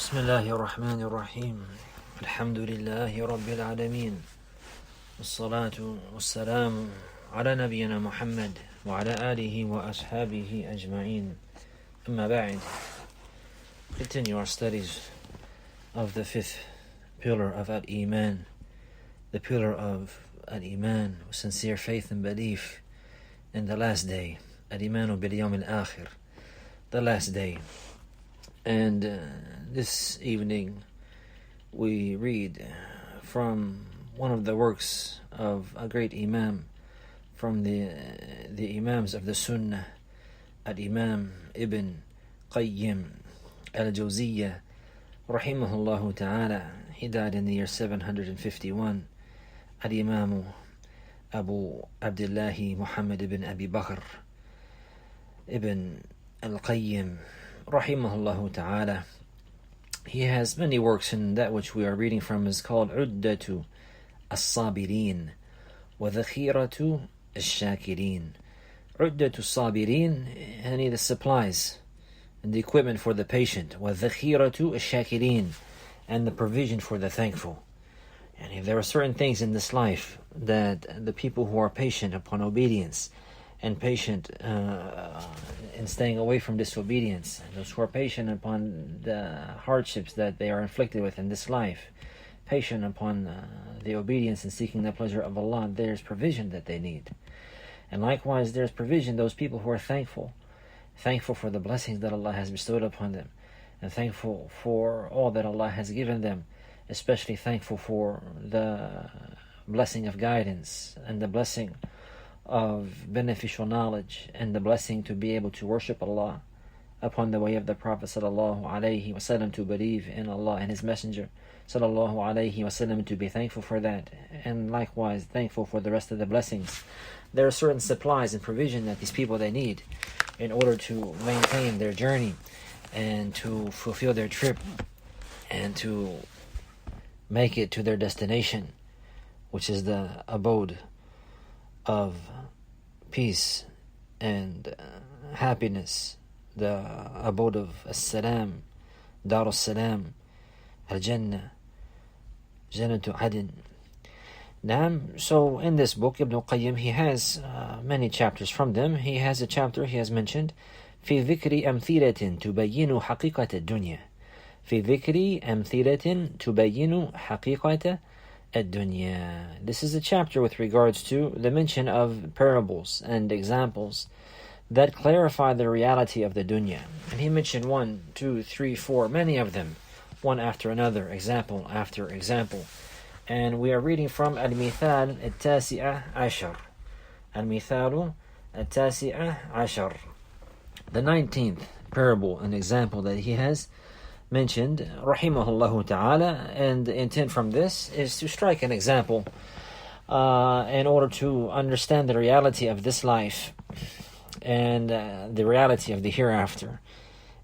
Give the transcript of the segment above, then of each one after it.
بسم الله الرحمن الرحيم الحمد لله رب العالمين والصلاة والسلام على نبينا محمد وعلى آله وأصحابه أجمعين أما بعد. Continue our studies of the fifth pillar of Al-Iman, the pillar of Al-Iman, sincere faith and belief in the last day, Al-Imanu bil-Yawm al-Akhir, the last day. And this evening we read from one of the works of a great Imam from the Imams of the Sunnah, Al-Imam Ibn Qayyim Al-Jawziyya rahimahullah ta'ala. He died in the year 751. Al-Imam Abu Abdillahi Muhammad ibn Abi Bakr Ibn Al-Qayyim rahimahullah ta'ala. He has many works, and that which we are reading from is called Uddatu As-Sabirin wa Dhakhiratu Ash-Shakirin. Uddatu As-Sabirin, and the supplies and the equipment for the patient, wa Dhakhiratu Ash-Shakirin, and the provision for the thankful. And there are certain things in this life that the people who are patient upon obedience and patient in staying away from disobedience, and those who are patient upon the hardships that they are inflicted with in this life, patient upon the obedience and seeking the pleasure of Allah, there's provision that they need. And likewise, there's provision, those people who are thankful for the blessings that Allah has bestowed upon them, and thankful for all that Allah has given them, especially thankful for the blessing of guidance and the blessing of beneficial knowledge and the blessing to be able to worship Allah upon the way of the Prophet sallallahu alaihi wasallam, to believe in Allah and His Messenger sallallahu alaihi wasallam, to be thankful for that, and likewise thankful for the rest of the blessings. There are certain supplies and provision that these people they need in order to maintain their journey and to fulfill their trip and to make it to their destination, which is the abode of peace and happiness, the abode of As-Salam, Dar As-Salam, Al-Jannah, Jannatu Adn. So in this book, Ibn Qayyim, he has many chapters from them. He has a chapter he has mentioned, في ذكر أمثلة تبين حقيقة الدنيا. في ذكر أمثلة تبين حقيقة الدنيا. This is a chapter with regards to the mention of parables and examples that clarify the reality of the dunya. And he mentioned 1, 2, 3, 4, many of them, one after another, example after example. And we are reading from Al-Mithal Al-Tasi'ah Ashar. Al-Mithal Al-Tasi'ah Ashar, the 19th parable and example that he has mentioned, rahimahullah ta'ala. And the intent from this is to strike an example in order to understand the reality of this life and the reality of the hereafter.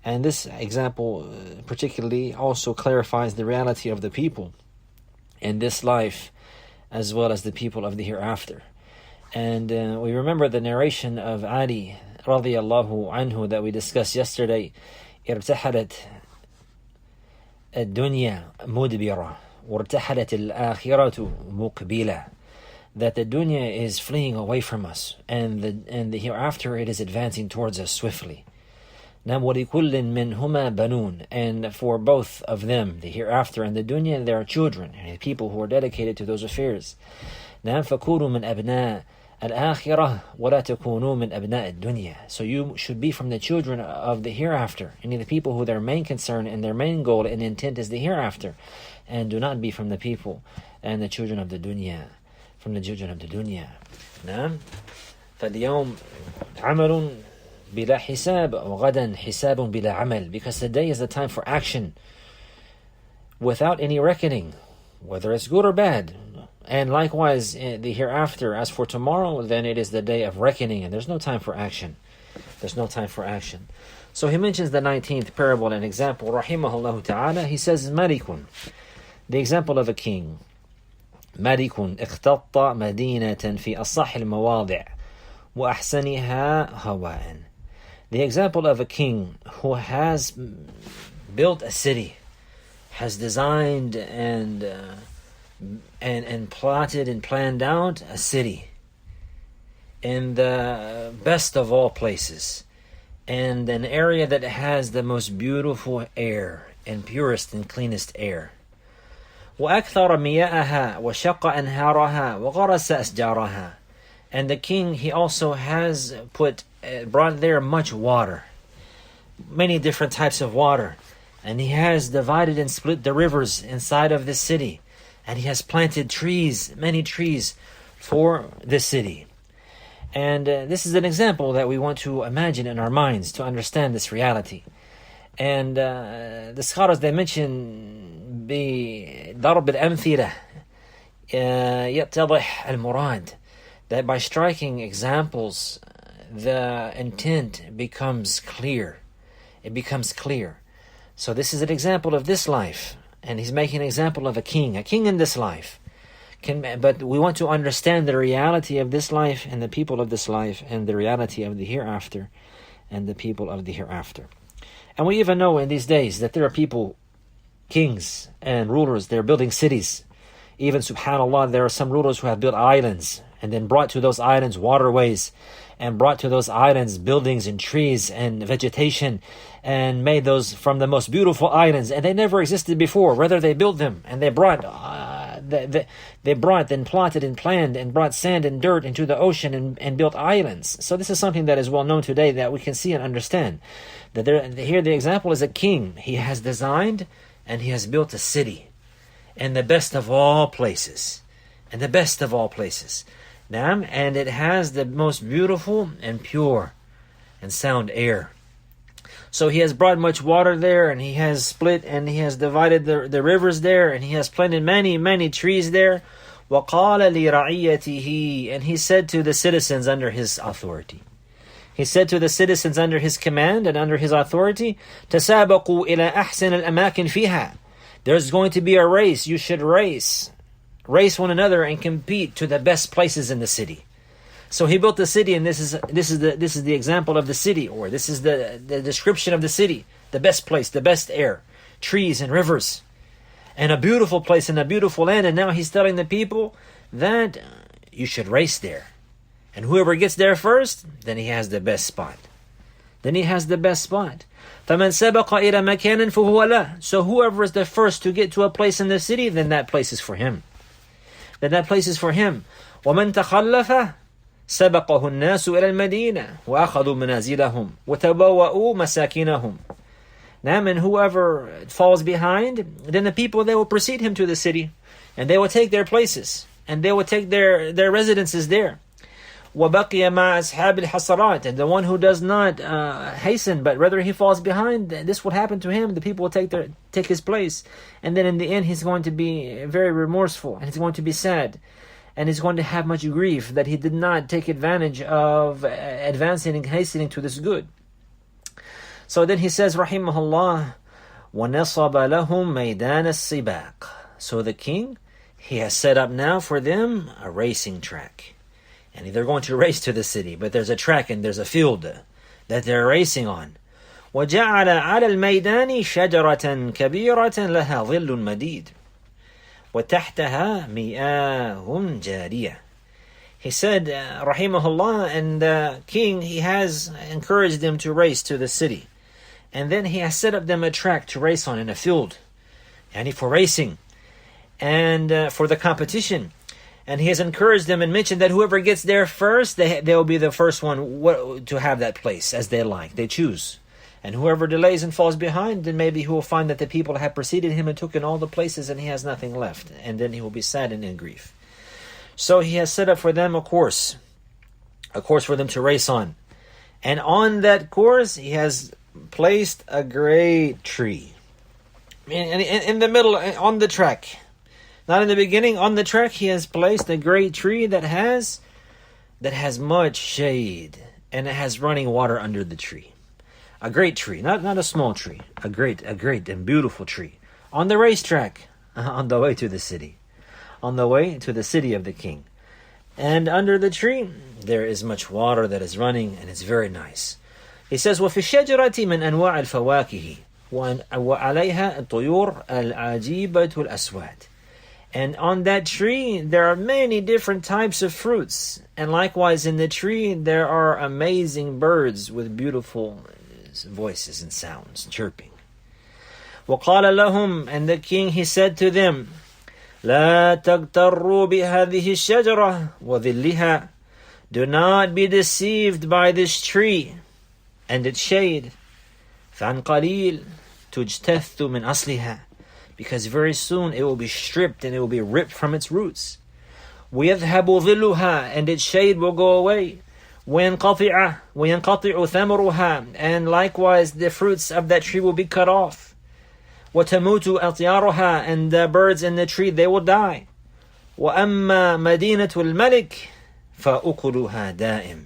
And this example particularly also clarifies the reality of the people in this life as well as the people of the hereafter. And we remember the narration of Ali radiyallahu anhu that we discussed yesterday. ارتحلت الدنيا مدبرة وارتحلت الآخرة مقبلة. That the dunya is fleeing away from us, and the hereafter it is advancing towards us swiftly. نعم ولكل منهما بنون, and for both of them, the hereafter and the dunya, there are children, people who are dedicated to those affairs. نعم فكونوا من أبناء الآخرة ولا تكونوا من أبناء الدنيا. So you should be from the children of the hereafter, and the people who their main concern and their main goal and intent is the hereafter, and do not be from the people and the children of the dunya, from the children of the dunya. نعم فاليوم عمل بلا حساب وغدا حساب بلا عمل, because today is the time for action without any reckoning, whether it's good or bad. And likewise, the hereafter, as for tomorrow, then it is the day of reckoning, and there's no time for action. There's no time for action. So he mentions the 19th parable and example, rahimahullah ta'ala. He says, Malikun, the example of a king. Malikun اختط مدينة في أصح المواضع وأحسنها هواء. The example of a king who has built a city has designed and plotted and planned out a city in the best of all places, and an area that has the most beautiful air and purest and cleanest air. وَأَكْثَرَ مِيَاءَهَا وَشَقَّ أَنْهَارَهَا وَغَرَسَ أَشْجَارَهَا. And the king, he also has brought there much water, many different types of water, and he has divided and split the rivers inside of this city, and he has planted trees, many trees for this city. And this is an example that we want to imagine in our minds to understand this reality. And the scholars, they mention بضرب الأمثلة يتضح المراد, that by striking examples the intent becomes clear. It becomes clear. So this is an example of this life, and he's making an example of a king in this life. But we want to understand the reality of this life and the people of this life, and the reality of the hereafter and the people of the hereafter. And we even know in these days that there are people, kings and rulers, they're building cities. Even, subhanAllah, there are some rulers who have built islands and then brought to those islands waterways, and brought to those islands buildings and trees and vegetation, and made those from the most beautiful islands, and they never existed before. Rather, they built them, and they brought and plotted and planned and brought sand and dirt into the ocean and built islands. So this is something that is well known today, that we can see and understand. That here the example is a king. He has designed and he has built a city in the best of all places. In the best of all places. And it has the most beautiful and pure and sound air. So he has brought much water there, and he has split and he has divided the rivers there, and he has planted many, many trees there. وَقَالَ لِرَعِيَّتِهِ. And he said to the citizens under his authority. He said to the citizens under his command and under his authority, تَسَابَقُوا إِلَى أَحْسَنِ الْأَمَاكِنِ فِيهَا. There's going to be a race. You should race one another and compete to the best places in the city. So he built the city, and this is the example of the city, or this is the description of the city. The best place, the best air, trees and rivers, and a beautiful place and a beautiful land. And now he's telling the people that you should race there. And whoever gets there first, then he has the best spot. فَمَنْ سَبَقَ إِلَى مَكَانٍ فَهُوَ لَهُ. So whoever is the first to get to a place in the city, then that place is for him. وَمَنْ تَخَلَّفَ سبقه الناس إلى المدينة وأخذوا منازلهم وتبوأوا مساكنهم. And whoever falls behind, then the people, they will precede him to the city, and they will take their places, and they will take their residences there. وَبَقِيَ مَعَ أَصْحَابِ الْحَصَرَاتِ. And the one who does not hasten, but rather he falls behind, this will happen to him. The people will take his place, and then in the end he's going to be very remorseful, and he's going to be sad. And he's going to have much grief that he did not take advantage of advancing and hastening to this good. So then he says, Rahimahullah, وَنَصَبَ لَهُمْ مَيْدَانَ السِّبَاقِ. So the king, he has set up now for them a racing track. And they're going to race to the city, but there's a track and there's a field that they're racing on. وَجَعَلَ عَلَى الْمَيْدَانِ شَجَرَةً كَبِيرَةً لَهَا ظِلٌّ مَدِيدٌ وَتَحْتَهَا مِيَاهٌ جَارِيَةٌ. He said, Rahimahullah, and the king, he has encouraged them to race to the city. And then he has set up them a track to race on in a field, and for racing, and for the competition. And he has encouraged them and mentioned that whoever gets there first, they'll be the first one to have that place as they like. They choose. And whoever delays and falls behind, then maybe he will find that the people have preceded him and took in all the places, and he has nothing left. And then he will be sad and in grief. So he has set up for them a course for them to race on. And on that course, he has placed a great tree. In the middle, on the track. Not in the beginning, on the track, he has placed a great tree that has much shade, and it has running water under the tree. A great tree, not a small tree. A great and beautiful tree. On the racetrack, on the way to the city. On the way to the city of the king. And under the tree, there is much water that is running, and it's very nice. He says, وَفِي الشَّجَرَةِ مِنْ أَنْوَاعِ الْفَوَاكِهِ. وعليها الطيور العجيبة الأسود. And on that tree there are many different types of fruits. And likewise in the tree there are amazing birds with beautiful voices and sounds, chirping. وقال لهم, and the king he said to them, لا تغتروا بهذه الشجرة وظلها. Do not be deceived by this tree and its shade. فعن قليل تجتث من أصلها. Because very soon it will be stripped and it will be ripped from its roots. ويذهب ظلها, and its shade will go away. وينقطع ثمرها, and likewise the fruits of that tree will be cut off. وتموت أطيارها, and the birds in the tree they will die. وأما مدينة الملك فأكلها دائم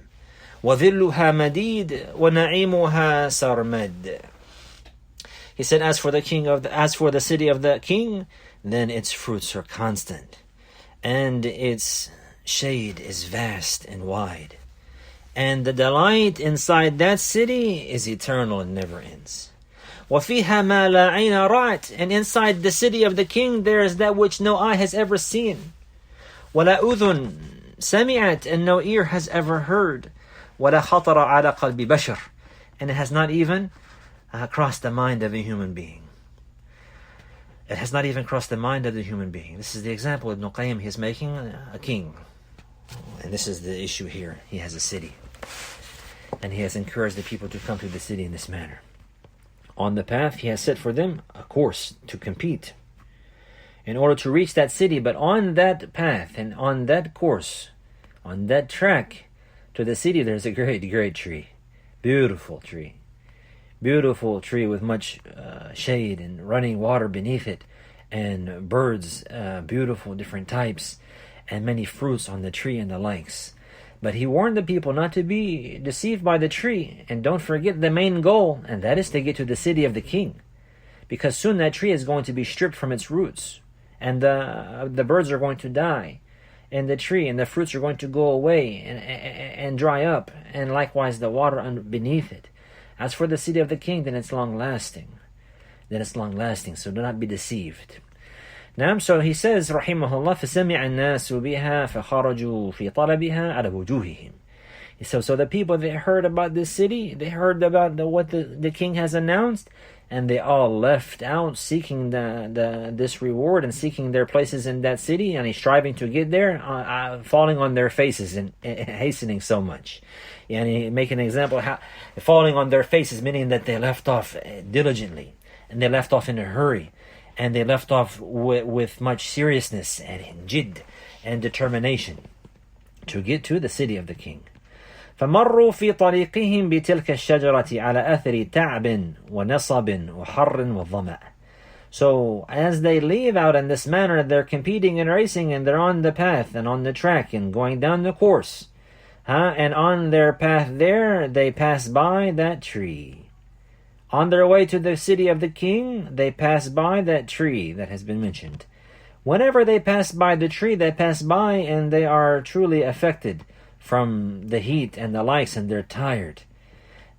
وظلها مديد ونعيمها سرمد. He said, as for the city of the king, then its fruits are constant, and its shade is vast and wide, and the delight inside that city is eternal and never ends. وَفِيهَا مَا لَا عَيْنَ رَأَتْ, and inside the city of the king there is that which no eye has ever seen. وَلَا أُذُنْ سَمِعَتْ, and no ear has ever heard. وَلَا خَطَرَ عَلَى قَلْبِ بَشَرٍ, and it has not even crossed the mind of a human being. It has not even crossed the mind of the human being. This is the example Ibn Qayyim is making, a king. And this is the issue here. He has a city. And he has encouraged the people to come to the city in this manner. On the path, he has set for them a course to compete in order to reach that city. But on that path and on that course, on that track to the city, there's a great, great tree. Beautiful tree. Beautiful tree with much shade and running water beneath it, and birds, beautiful different types, and many fruits on the tree and the likes. But he warned the people not to be deceived by the tree, and don't forget the main goal, and that is to get to the city of the king, because soon that tree is going to be stripped from its roots, and the birds are going to die, and the tree and the fruits are going to go away and dry up, and likewise the water beneath it. As for the city of the king, then it's long-lasting. So do not be deceived. Now, so he says, rahimahullah, فَسَمِعَ النَّاسُ بِهَا فَخَرَجُوا فِي طَلَبِهَا عَلَى وُجُوهِهِمْ. So the people, they heard about this city, they heard about what the king has announced, and they all left out seeking this reward and seeking their places in that city, and he's striving to get there, falling on their faces and hastening so much. And he make an example, how falling on their faces, meaning that they left off diligently, and they left off in a hurry, and they left off with much seriousness and jidd and determination to get to the city of the king. فمروا في طريقهم بتلك الشجرة على أثر تعب ونصب وحر وظمأ. So as they leave out in this manner, they're competing and racing, and they're on the path and on the track and going down the course. And on their path there, they pass by that tree. On their way to the city of the king, they pass by that tree that has been mentioned. Whenever they pass by the tree, they pass by and they are truly affected from the heat and the likes, and they're tired.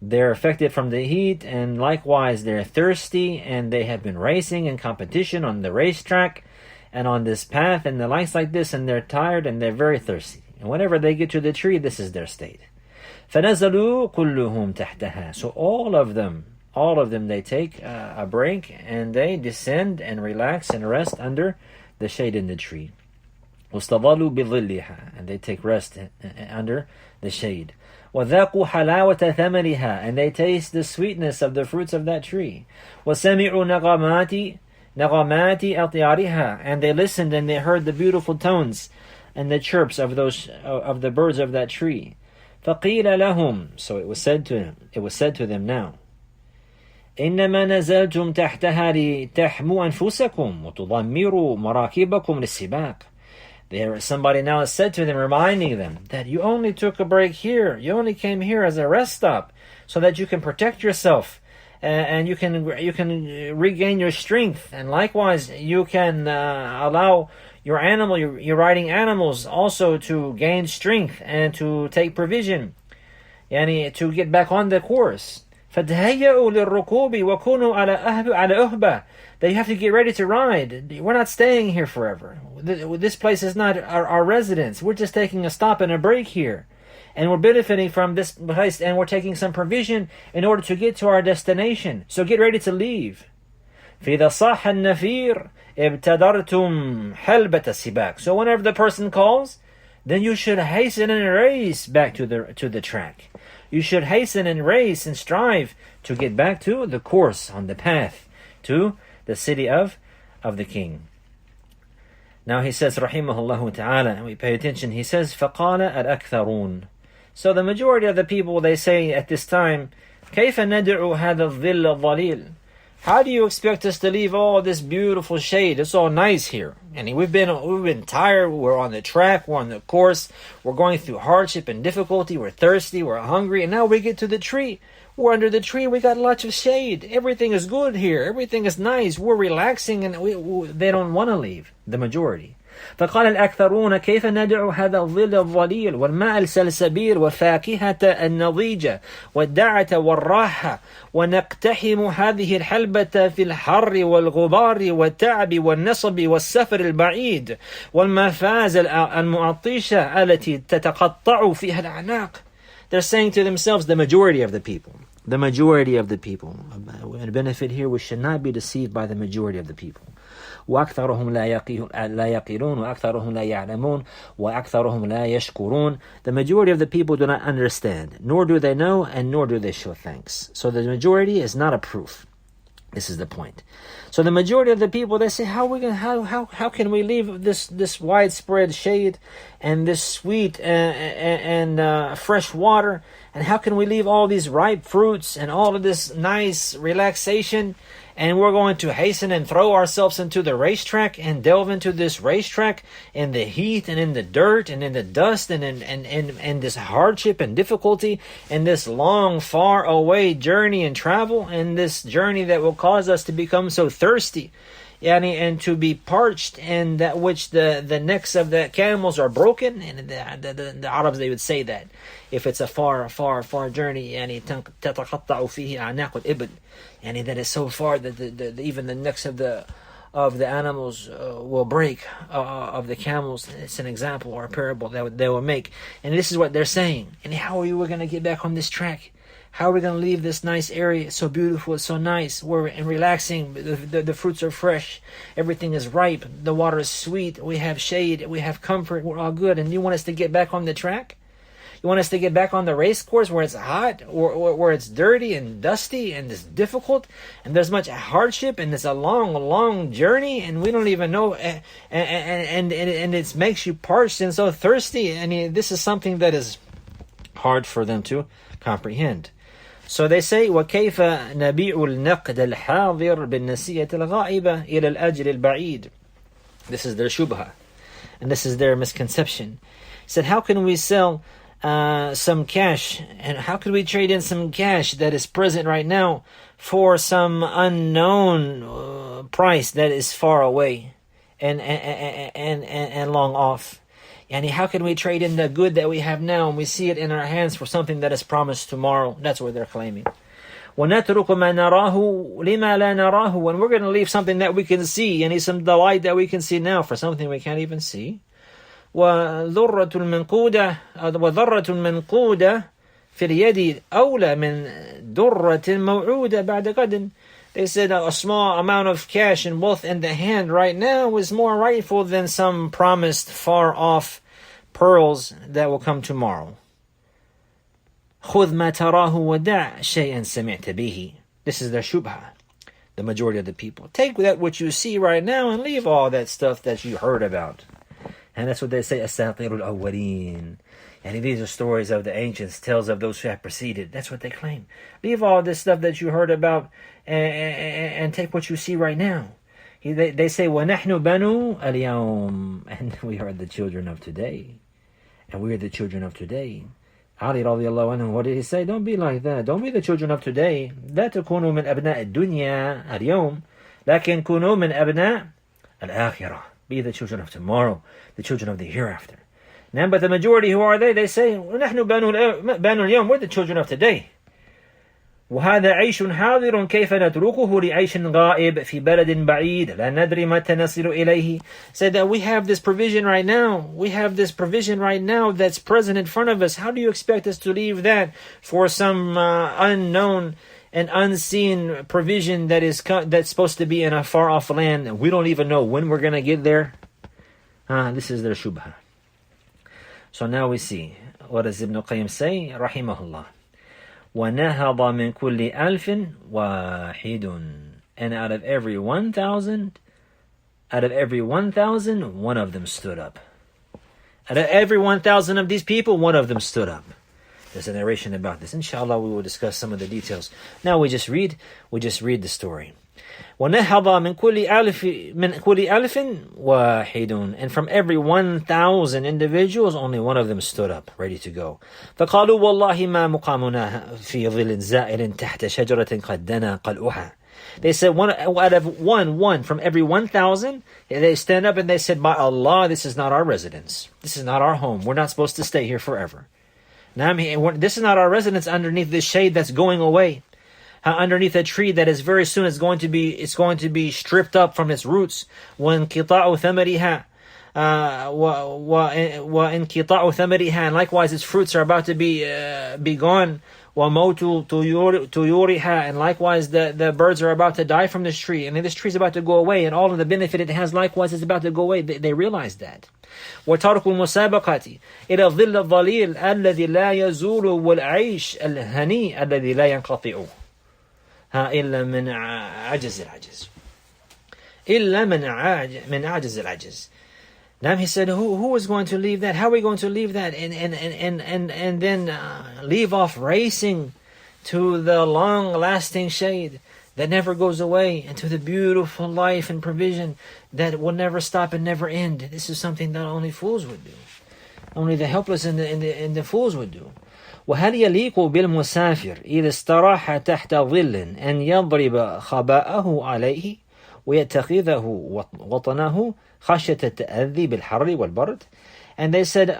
They're affected from the heat, and likewise they're thirsty, and they have been racing in competition on the racetrack and on this path and the likes like this, and they're tired and they're very thirsty. And whenever they get to the tree, this is their state. فَنَزَلُوا كُلُّهُمْ تَحْتَهَا. So all of them, they take a break, and they descend and relax and rest under the shade in the tree. وَاسْتَظَلُوا بِظِلِّهَا. And they take rest under the shade. وَذَاقُوا حَلَاوَةَ ثَمَرِهَا. And they taste the sweetness of the fruits of that tree. وَسَمِعُوا نَغَمَاتِ أَطْيَارِهَا. And they listened and they heard the beautiful tones and the chirps of the birds of that tree. فَقِيلَ لَهُمْ. So it was said to them now, إِنَّمَا نَزَلْتُمْ تَحْتَهَا لِتَحْمُوا أَنفُسَكُمْ وَتُضَمِّرُوا مَرَاكِبَكُمْ لِلسِّبَاقِ. Somebody now said to them, reminding them that you only took a break here, you only came here as a rest stop, so that you can protect yourself, and you can regain your strength, and likewise you can allow your animal, your riding animals, also to gain strength and to take provision, to get back on the course. فَتَهَيَّئُوا لِلرُّكُوبِ وَكُونُوا عَلَى أُهْبَةٍ. They have to get ready to ride. We're not staying here forever. This place is not our residence. We're just taking a stop and a break here. And we're benefiting from this place, and we're taking some provision in order to get to our destination. So get ready to leave. فَإِذَا صَاحَ النَّفِيرُ ابْتَدَرْتُمْ حَلْبَةَ السِّبَاقِ. So whenever the person calls, then you should hasten and race back to the track. You should hasten and race and strive to get back to the course, on the path to the city of the king. Now he says, rahimahullah ta'ala, and we pay attention, he says, فَقَالَ الْأَكْثَرُونَ. So the majority of the people, they say at this time, كَيْفَ نَدْعُ هَذَا الظِّلَّ الظَّلِيلِ. How do you expect us to leave all this beautiful shade? It's all nice here. And we've been tired. We're on the track. We're on the course. We're going through hardship and difficulty. We're thirsty. We're hungry. And now we get to the tree. We're under the tree. We got lots of shade. Everything is good here. Everything is nice. We're relaxing, and they don't want to leave, the majority. فقال الأكثرون كيف ندع هذا الظل الظليل والماء السلسبيل والفاكهة النضيجة والدعة والراحة ونقتحم هذه الحلبة في الحر والغبار والتعب والنصب والسفر البعيد والمفاز المعطشة التي تتقطع فيها الأعناق. They're saying to themselves, the majority of the people. The majority of the people. And benefit here, we should not be deceived by the majority of the people. وأكثرهم لا يقلون وأكثرهم لا يعلمون وأكثرهم لا يشكرون. The majority of the people do not understand, nor do they know, and nor do they show thanks. So the majority is not a proof. This is the point. So the majority of the people, they say, how can we leave this widespread shade and this sweet and fresh water, and how can we leave all these ripe fruits and all of this nice relaxation, and we're going to hasten and throw ourselves into the racetrack and delve into this racetrack in the heat and in the dirt and in the dust and in this hardship and difficulty and this long, far away journey and travel, and this journey that will cause us to become so thirsty and to be parched, and that which the necks of the camels are broken. And the Arabs, they would say that if it's a far journey, تتقطع فيه أعناق الإبل, and that is so far that even the necks of the animals will break, of the camels. It's an example or a parable that they will make, and this is what they're saying. And how are we going to get back on this track? How are we going to leave this nice area? It's so beautiful, it's so nice. We're relaxing. The fruits are fresh. Everything is ripe. The water is sweet. We have shade. We have comfort. We're all good. And you want us to get back on the track? You want us to get back on the race course where it's hot, or where it's dirty and dusty and it's difficult and there's much hardship and it's a long journey and we don't even know, and it makes you parched and so thirsty. And this is something that is hard for them to comprehend. So they say, وَكَيْفَ نَبِيعُ النَّقْدَ الْحَاضِرِ بِالنَّسِيَّةِ الْغَائِبَةِ إِلَى الْأَجْلِ الْبَعِيدِ. This is their shubha, and this is their misconception. He said, how can we sell some cash, and how could we trade in some cash that is present right now for some unknown price that is far away and long off? And how can we trade in the good that we have now and we see it in our hands for something that is promised tomorrow? That's what they're claiming. وَنَتْرُكُ مَا نَرَاهُ لِمَا لَا نَرَاهُ. When we're going to leave something that we can see, and some delight that we can see now for something we can't even see. وَذَرَّةُ الْمَنْقُودَ فِي الْيَدِ أَوْلَى مِنْ دُرَّةٍ مَوْعُودَ بَعْدَ غَدٍ. They said a small amount of cash in both in the hand right now is more rightful than some promised far off pearls that will come tomorrow. خُذْ مَا تَرَاهُ وَدَعْ شَيْئًا سَمِعْتَ بِهِ. This is their shubha, the majority of the people. Take that what you see right now and leave all that stuff that you heard about. And that's what they say, أَسَاطِيرُ الْأَوَّلِينَ. And these are stories of the ancients, tales of those who have preceded. That's what they claim. Leave all this stuff that you heard about and take what you see right now. They say, وَنَحْنُ بَنُو الْيَوْمِ. And we are the children of today. And we are the children of today. Ali radiallahu anhu, what did he say? Don't be like that. Don't be the children of today. لا تكونوا من أبناء الدنيا اليوم لكن كونوا من أبناء الآخرة. Be the children of tomorrow, the children of the hereafter. Now, but the majority, who are they? They say, نحن بنو اليوم. We're the children of today. وهذا عيش حاضر كيف نتركه لعيش غائب في بلد بعيد لا ندري متى نصل إليه. Said that we have this provision right now. We have this provision right now that's present in front of us. How do you expect us to leave that for some unknown and unseen provision that's supposed to be in a far off land? We don't even know when we're going to get there. This is their shubha. So now we see, what does Ibn Qayyim say? Rahimahullah. وَنَهَضَ مِنْ كُلِّ أَلْفٍ وَاحِدٌ. And out of every 1,000, one of them stood up. Out of every 1,000 of these people, one of them stood up. There's a narration about this. Inshallah, we will discuss some of the details. Now we just read the story. وَنَهَضَ مِنْ كُلِّ أَلْفٍ وَاحِدٌ. And from every 1,000 individuals, only one of them stood up, ready to go. فَقَالُوا وَاللَّهِ مَا مُقَامُنَا فِي ظِلٍ زَائِلٍ تَحْتَ شَجَرَةٍ قَدْ دَنَا قَلْعُهَا. They said, out of one from every 1,000, they stand up and they said, by Allah, this is not our residence. This is not our home. We're not supposed to stay here forever. Now, this is not our residence underneath this shade that's going away. Underneath a tree that is very soon it's going to be stripped up from its roots. وَانْقِطَاعُ ثَمَرِهَا وَانْقِطَاعُ ثَمَرِهَا. And likewise its fruits are about to be gone. وَمَوْتُ طُيُورِهَا. And likewise the birds are about to die from this tree. And this tree is about to go away. And all of the benefit it has likewise is about to go away. They realize that. وَتَرْكُ الْمُسَابَقَةِ إِلَى الظِّلِّ الظَّلِيلِ الَّذِي لَا يَزُولُ وَالْعَيْشِ الْهَنِيءِ الَّذِي لَا يَنْقَطِعُ. إلا من عجز العجز. Now he said, who is going to leave that? How are we going to leave that? And then leave off racing to the long-lasting shade that never goes away, and to the beautiful life and provision that will never stop and never end. This is something that only fools would do. Only the helpless and the fools would do. وهل يليق بالمسافر إذا استراح تحت ظل أن يضرب خباءه عليه ويتخذه وطنه خشية التأذي بالحر والبرد? And they said,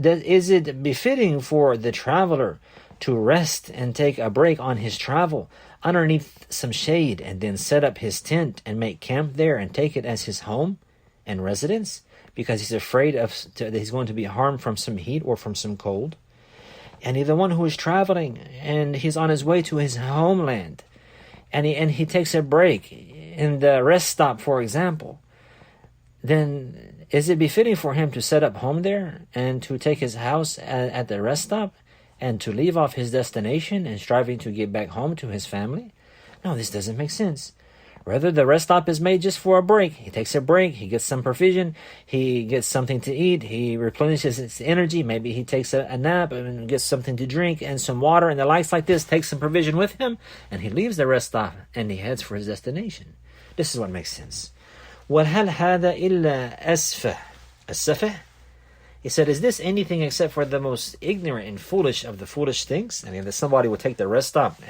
is it befitting for the traveler to rest and take a break on his travel underneath some shade and then set up his tent and make camp there and take it as his home and residence because he's afraid that he's going to be harmed from some heat or from some cold? And the one who is traveling and he's on his way to his homeland and he takes a break in the rest stop, for example, then is it befitting for him to set up home there and to take his house at the rest stop and to leave off his destination and striving to get back home to his family? No, this doesn't make sense. Rather, the rest stop is made just for a break. He takes a break, he gets some provision, he gets something to eat, he replenishes his energy, maybe he takes a nap and gets something to drink and some water and the likes like this, takes some provision with him, and he leaves the rest stop and he heads for his destination. This is what makes sense. وَهَلْ هَذَا إِلَّا أَسْفَهْ السَّفَهْ. He said, is this anything except for the most ignorant and foolish of the foolish things? I mean, that somebody would take the rest stop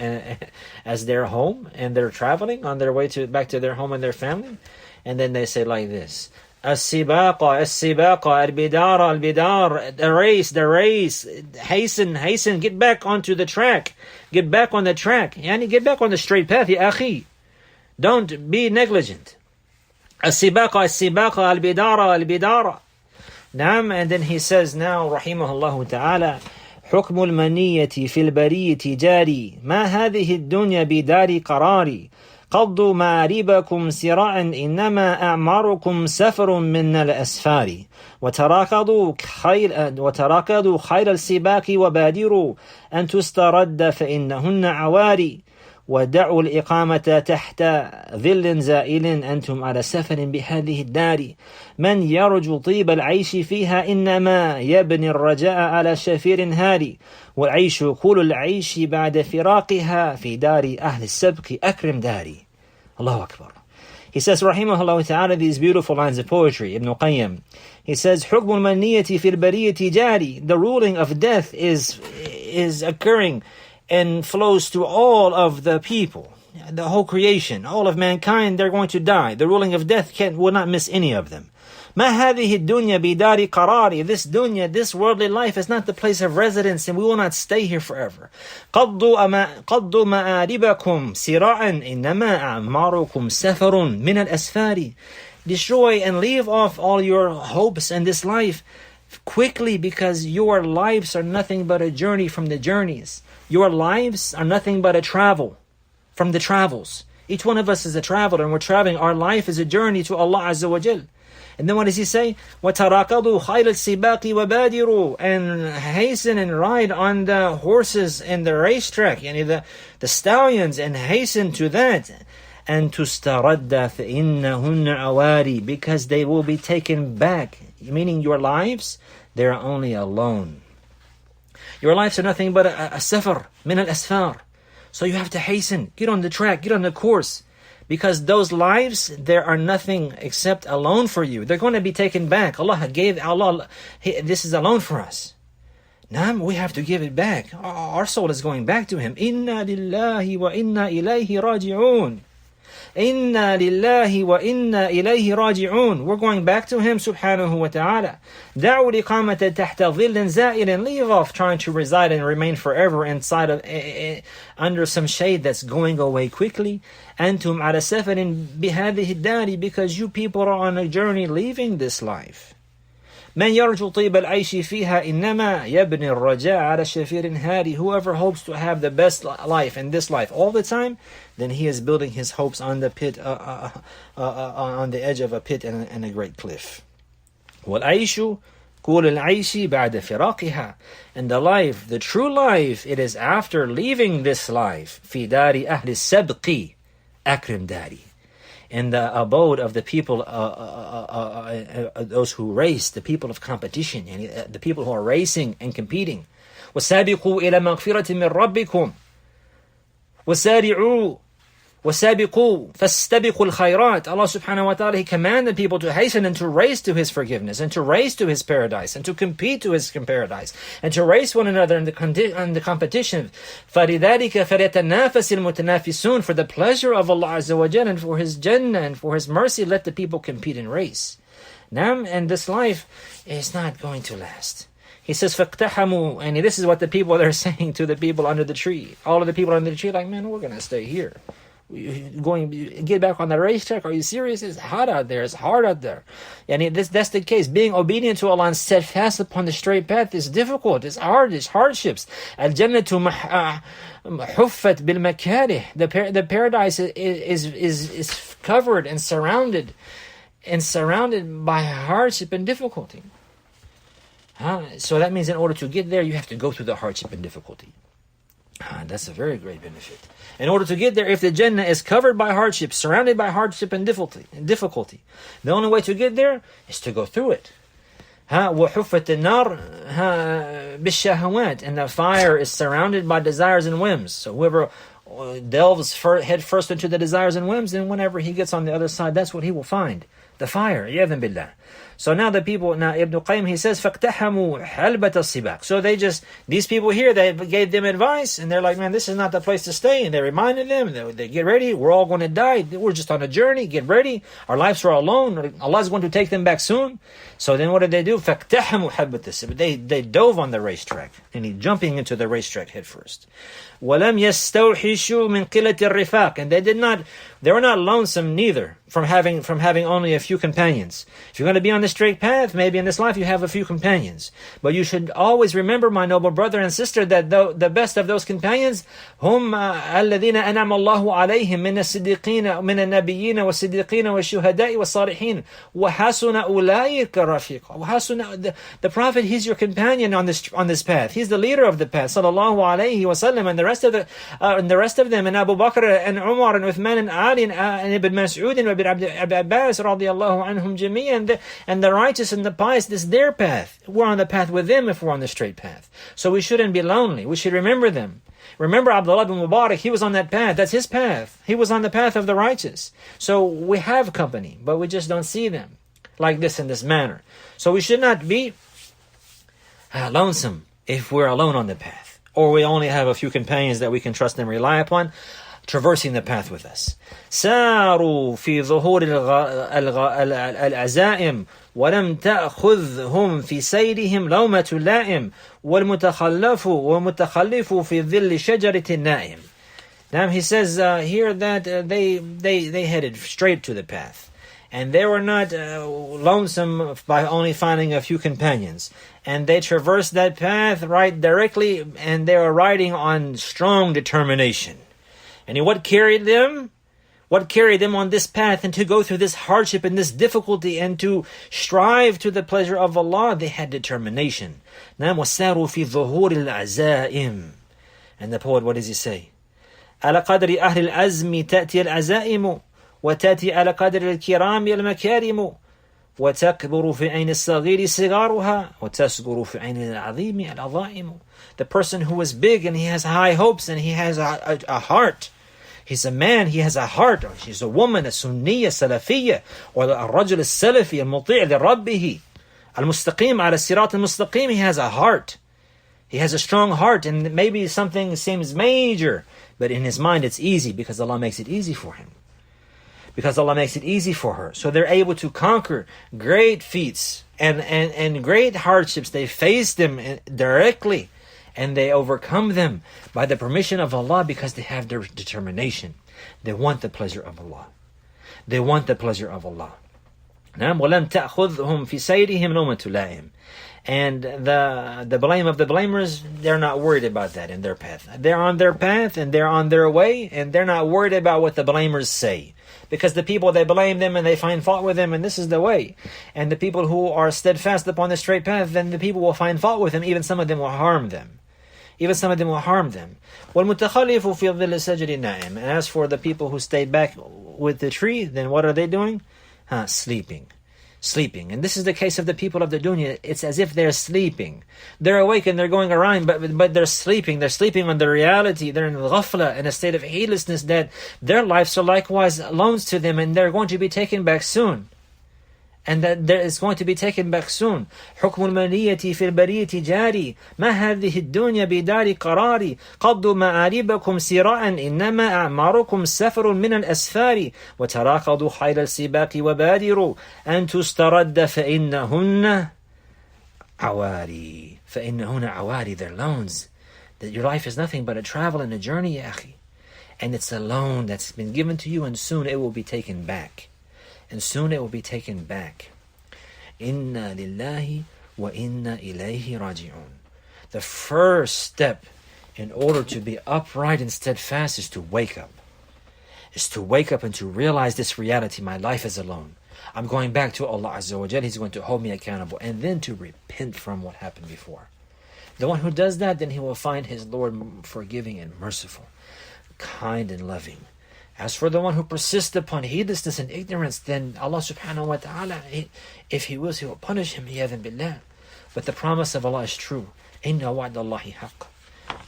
as their home and they're traveling on their way back to their home and their family. And then they say like this, السباق البدار, the race, hasten, get back onto the track, get back on the track, yani get back on the straight path, ya akhi. Don't be negligent. السباق البدار. نعم. And then he says now, rahimahullah ta'ala, حكم المنية في البرية جاري ما هذه الدنيا بدار قراري قضوا مآربكم سراعا إنما أعماركم سفر من الأسفار وتراكضوا خير السباك وبادروا أن تسترد فإنهن عواري ودعوا الإقامة تحت ظل زائل أنتم على سفر بهذه الدار من يرجو طيب العيش فيها إنما يبني الرجاء على شفير هاري والعيش كل العيش بعد فراقها في دار أهل السبق أكرم داري. Allahu Akbar. He says, rahimahullah ta'ala, these beautiful lines of poetry, Ibn Qayyim. He says, حُكْمُ الْمَنِيَّةِ فِي الْبَرِيَّةِ جَارِي. The ruling of death is occurring and flows to all of the people. the whole creation, all of mankind, they're going to die. The ruling of death will not miss any of them. ما هذه الدنيا بدار قرار. This dunya, this worldly life is not the place of residence, and we will not stay here forever. قضوا مآربكم سراعا إنما أعماركم سفر من الأسفار. Destroy and leave off all your hopes in this life quickly, because your lives are nothing but a journey from the journeys. Your lives are nothing but a travel from the travels. Each one of us is a traveler, and we're traveling. Our life is a journey to Allah Azza wa Jal. And then what does he say? وَتَرَاقَضُوا خَيْلَ السِّبَاقِ وَبَادِرُوا. And hasten and ride on the horses in the racetrack, the stallions, and hasten to that. And تُسْتَرَدَّ فَإِنَّهُنَّ عَوَارِ. Because they will be taken back. Meaning your lives, they are only a loan. Your lives are nothing but a safar min al-asfar. So you have to hasten, get on the track, get on the course. Because those lives, there are nothing except a loan for you. They're going to be taken back. Allah, this is a loan for us. Now we have to give it back. Our soul is going back to Him. Inna lillahi wa inna ilayhi raji'un. Inna lillahi wa inna ilayhi raji'un. We're going back to Him subhanahu wa ta'ala. Da'u liqamata tahta dhillin za'ilin. Leave off trying to reside and remain forever inside of under some shade that's going away quickly. Antum ala safarin bihadihi dari. Because you people are on a journey leaving this life. من يرجو طيب العيش فيها إنما يبني الرجاء على شفير هادي. Whoever hopes to have the best life in this life all the time, then he is building his hopes on the pit, on the edge of a pit and a great cliff. والعيش كل العيش بعد فراقها. And the life, the true life, it is after leaving this life. في دار أهل السبق أكرم داري. In the abode of the people, those who race, the people of competition, and the people who are racing and competing. وَسَابِقُوا إِلَى مَغْفِرَةٍ مِّن رَبِّكُمْ وَسَارِعُوا وَسَابِقُوا فَاسْتَبِقُوا الْخَيْرَاتِ. Allah subhanahu wa ta'ala, He commanded people to hasten and to race to His forgiveness, and to race to His paradise, and to compete to His paradise, and to race one another in the competition. فَلِذَلِكَ فَلْيَتَنَافَسِ الْمُتَنَافِسُونَ. For the pleasure of Allah Azza wa Jalla, and for His Jannah, and for His mercy, let the people compete and race. Now, and this life is not going to last. He says, فَاقْتَحَمُوا. And this is what the people are saying to the people under the tree. All of the people under the tree, like, man, we're going to stay here. Get back on the racetrack? Are you serious? It's hot out there. It's hard out there. And that's the case. Being obedient to Allah and steadfast upon the straight path is difficult. It's hard. It's hardships. Al-Jannatu huffat bil makarih. The paradise is covered and surrounded by hardship and difficulty. So that means in order to get there, you have to go through the hardship and difficulty. That's a very great benefit. In order to get there, if the Jannah is covered by hardship, surrounded by hardship and difficulty, the only way to get there is to go through it. وَحُفَّتِ النَّارِ بِالشَّهَوَاتِ. And the fire is surrounded by desires and whims. So whoever delves head first into the desires and whims, then whenever he gets on the other side, that's what he will find. The fire. يَذَنْ بِاللَّهِ. So now Ibn Qayyim, he says, فَاقْتَحَمُوا حَلْبَةَ السِّبَاقِ. So these people here, they gave them advice, and they're like, man, this is not the place to stay. And they reminded them, they get ready, we're all going to die. We're just on a journey, get ready. Our lives are alone. Allah is going to take them back soon. So then what did they do? فَاقْتَحَمُوا حَلْبَةَ السِّبَاقِ. They dove on the racetrack, and he jumping into the racetrack head first. وَلَمْ يَسْتَوْحِشُوا مِنْ قِلَّةِ الرِّفَاقِ. And they were not lonesome neither from having only a few companions. If you're going to be on the straight path, maybe in this life you have a few companions. But you should always remember, my noble brother and sister, that the best of those companions, هُمْ الَّذِينَ أَنْعَمَ اللَّهُ عَلَيْهِمْ مِنَ الصِّدِّقِينَ مِنَ النَّبِيِّينَ وَالصِّدِّقِينَ وَالشُّهَدَاءِ وَالصَّالِحِينَ وَحَسُنَ أُولَٰئِكَ رَفِيقًا. The Prophet, he's your companion on this path. He's the leader of the path, sallallahu alayhi wasallam, and the rest of them, and Abu Bakr and Umar and Uthman and Ali and Ibn Mas'ud and Ibn Abbas radiyallahu anhum jami'an, and the righteous and the pious. This is their path. We're on the path with them if we're on the straight path. So we shouldn't be lonely. We should remember them. Remember Abdullah bin Mubarak, he was on that path. That's his path. He was on the path of the righteous. So we have company, but we just don't see them like this in this manner. So we should not be lonesome if we're alone on the path, or we only have a few companions that we can trust and rely upon. traversing the path with us. ساروا في ظهور العزائم ولم تأخذهم في سيرهم لومة لائم والمتخلف في ظل شجرة النائم. Now he says here that they headed straight to the path. And they were not lonesome by only finding a few companions. And they traversed that path right directly, and they were riding on strong determination. And what carried them? What carried them on this path and to go through this hardship and this difficulty and to strive to the pleasure of Allah? They had determination. And the poet, what does he say? على قدر أهل العزم تأتي العزائم وتأتي على قدر الكرام المكارم وتكبر في عين الصغير صغارها وتصغر في عين العظيم العظائم. The person who is big and he has high hopes and he has a heart. He's a man, he has a heart. Or she's a woman, a Sunniyya, Salafiyya, or الرجل السلفي المطيع لربه المستقيم على الصراط المستقيم. He has a heart. He has a strong heart, and maybe something seems major, but in his mind it's easy because Allah makes it easy for him. Because Allah makes it easy for her. So they're able to conquer great feats and great hardships. They face them directly and they overcome them by the permission of Allah because they have their determination. They want the pleasure of Allah. They want the pleasure of Allah. وَلَمْ تَأْخُذْهُمْ فِي سَيْرِهِمْ نَوْمَةُ لَائِمٍ. And the blame of the blamers, they're not worried about that in their path. They're on their path and they're on their way and they're not worried about what the blamers say. Because the people, they blame them and they find fault with them, and this is the way. And the people who are steadfast upon the straight path, then the people will find fault with them. Even some of them will harm them. Even some of them will harm them. وَالْمُتَخَلِّفُ فِي ظِلِّ الشَّجَرِ النَّائِمِ. And as for the people who stayed back with the tree, then what are they doing? Sleeping. And this is the case of the people of the dunya. It's as if they're sleeping. They're awake and they're going around, but they're sleeping. They're sleeping on the reality. They're in ghafla, in a state of heedlessness that their lives are likewise loans to them, and they're going to be taken back soon. And that there is going to be taken back soon. حكم المنية في البرية جاري ما هذه الدنيا بدار قراري قضوا مآربكم سراعا إنما أعماركم سفر من الأسفار وتراقضوا حيل السباق وبادروا أن تسترد فإنهن عواري. They're loans. That your life is nothing but a travel and a journey, ya akhi. And it's a loan that's been given to you, and soon it will be taken back. And soon it will be taken back. Inna lillahi wa inna ilayhi raji'un. The first step in order to be upright and steadfast is to wake up. Is to wake up and to realize this reality. My life is alone. I'm going back to Allah Azza wa Jal. He's going to hold me accountable. And then to repent from what happened before. The one who does that, then he will find his Lord forgiving and merciful, kind and loving. As for the one who persists upon heedlessness and ignorance, then Allah subhanahu wa ta'ala, if He wills, He will punish him, iyadhan billah. But the promise of Allah is true. Inna wa'dallahi haqq.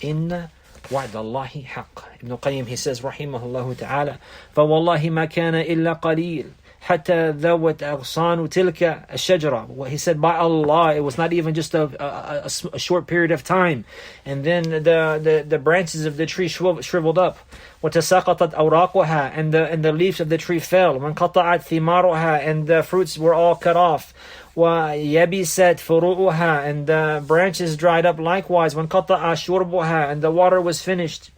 Inna wa'dallahi haqq. Ibn Qayyim, he says, rahimahullah ta'ala, فَوَاللَّهِ مَا كَانَ إِلَّا قَلِيلٌ حتى ذوت أغصان تلك الشجرة. What he said, by Allah, it was not even just a short period of time. And then the branches of the tree shriveled up. وتساقطت أوراقها, and the leaves of the tree fell. وانقطعت ثمارها, and the fruits were all cut off. ويبست فروعها, and the branches dried up likewise. وانقطع شربها, and the water was finished.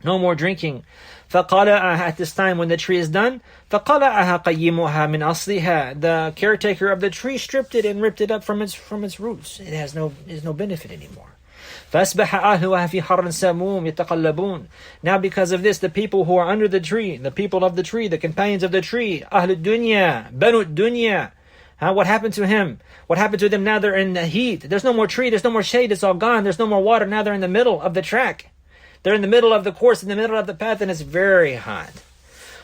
No more drinking. فَقَلَعَهَا, at this time when the tree is done, فَقَلَعَهَا قَيِّمُهَا مِنْ أَصْلِهَا, the caretaker of the tree stripped it and ripped it up from its roots. It has no benefit anymore. فَأَصْبَحَ أَهْلُهَا فِي حَرٍّ سَمُومٍ يَتَقَلَّبُونَ. Now because of this, the people who are under the tree, the people of the tree, the companions of the tree, أهل الدنيا, بنو الدنيا, what happened to him? What happened to them? Now they're in the heat. There's no more tree, there's no more shade, it's all gone. There's no more water. Now they're in the middle of the track. They're in the middle of the course, in the middle of the path, and it's very hot.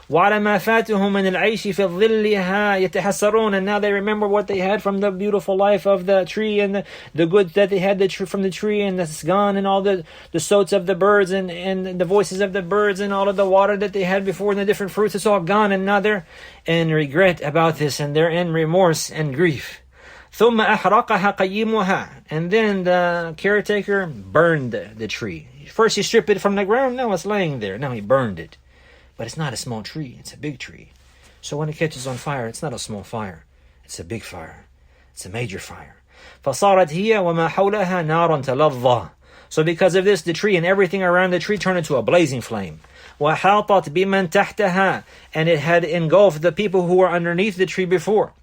وَعَلَى مَا فَاتُهُمْ مِنَ الْعَيْشِ فِي ظِلِّهَا يَتَحَسَّرُونَ. And now they remember what they had from the beautiful life of the tree, and the good that they had from the tree, and it's gone, and all the soats of the birds, and the voices of the birds, and all of the water that they had before, and the different fruits, it's all gone, and now they're in regret about this, and they're in remorse and grief. ثم أحرقها قيمها. And then the caretaker burned the tree. First he stripped it from the ground, now it's laying there. Now he burned it. But it's not a small tree, it's a big tree. So when it catches on fire, it's not a small fire. It's a big fire. It's a major fire. فصارت هي وما حولها نار تلظى. So because of this, the tree and everything around the tree turned into a blazing flame. وحاطت بمن تحتها. And it had engulfed the people who were underneath the tree before.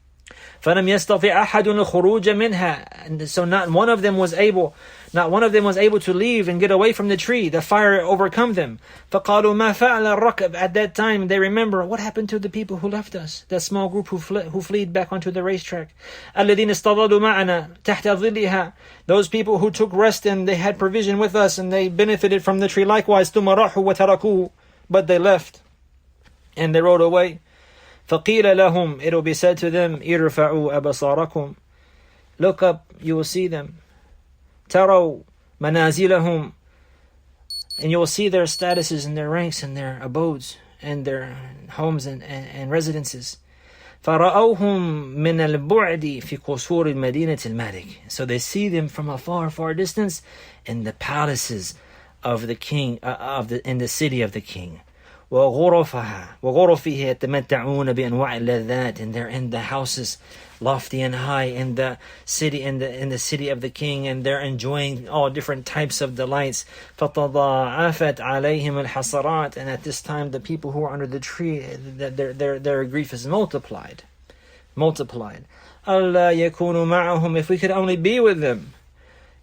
فلم يستطع أحد الخروج منها. And so not one of them was able to leave and get away from the tree. The fire overcome them. فقالوا ما فعل الركب. At that time they remember, what happened to the people who left us? That small group who fled back onto the racetrack. الذين استظلوا معنا تحت ظلها. Those people who took rest and they had provision with us and they benefited from the tree likewise. ثم راحوا وتركوه. But they left and they rode away. فقيل لهم, it will be said to them, ارفعوا أبصاركم. Look up, you will see them. تروا منازلهم. And you will see their statuses and their ranks and their abodes and their homes and residences. فرأوهم من البعد في قصور المدينة الملك. So they see them from a far distance in the palaces of the king, in the city of the king. وغرفه يتمتعون بأنواع اللذات. And they're in the houses lofty and high in the city, in the city of the king, and they're enjoying all different types of delights. فتضاعفت عليهم الحسرات. And at this time the people who are under the tree, their grief is multiplied. ألا يكونوا معهم. If we could only be with them.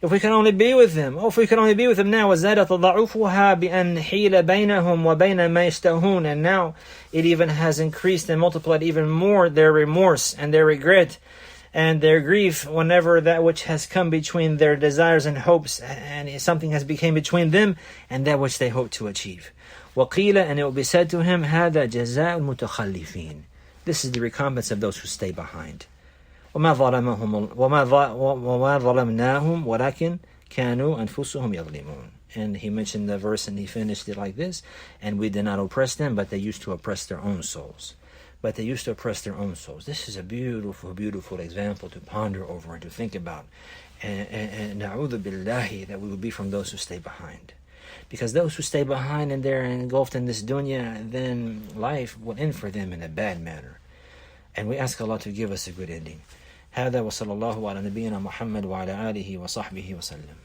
If we can only be with them. If we can only be with them now. وزاد تضاعفها بأن حيل بينهم وبين ما يشتهون. And now it even has increased and multiplied even more their remorse and their regret and their grief whenever that which has come between their desires and hopes, and something has become between them and that which they hope to achieve. وقيل, and it will be said to him, هذا جزاء المتخلفين. This is the recompense of those who stay behind. وما ظلمناهم ولكن كانوا أنفسهم يظلمون. And he mentioned the verse and he finished it like this, and we did not oppress them, but they used to oppress their own souls. This is a beautiful example to ponder over and to think about. And na'udhu billahi, that we will be from those who stay behind. Because those who stay behind and they're engulfed in this dunya, then life will end for them in a bad manner. And we ask Allah to give us a good ending. هذا وصلى الله على نبينا محمد وعلى آله وصحبه وسلم.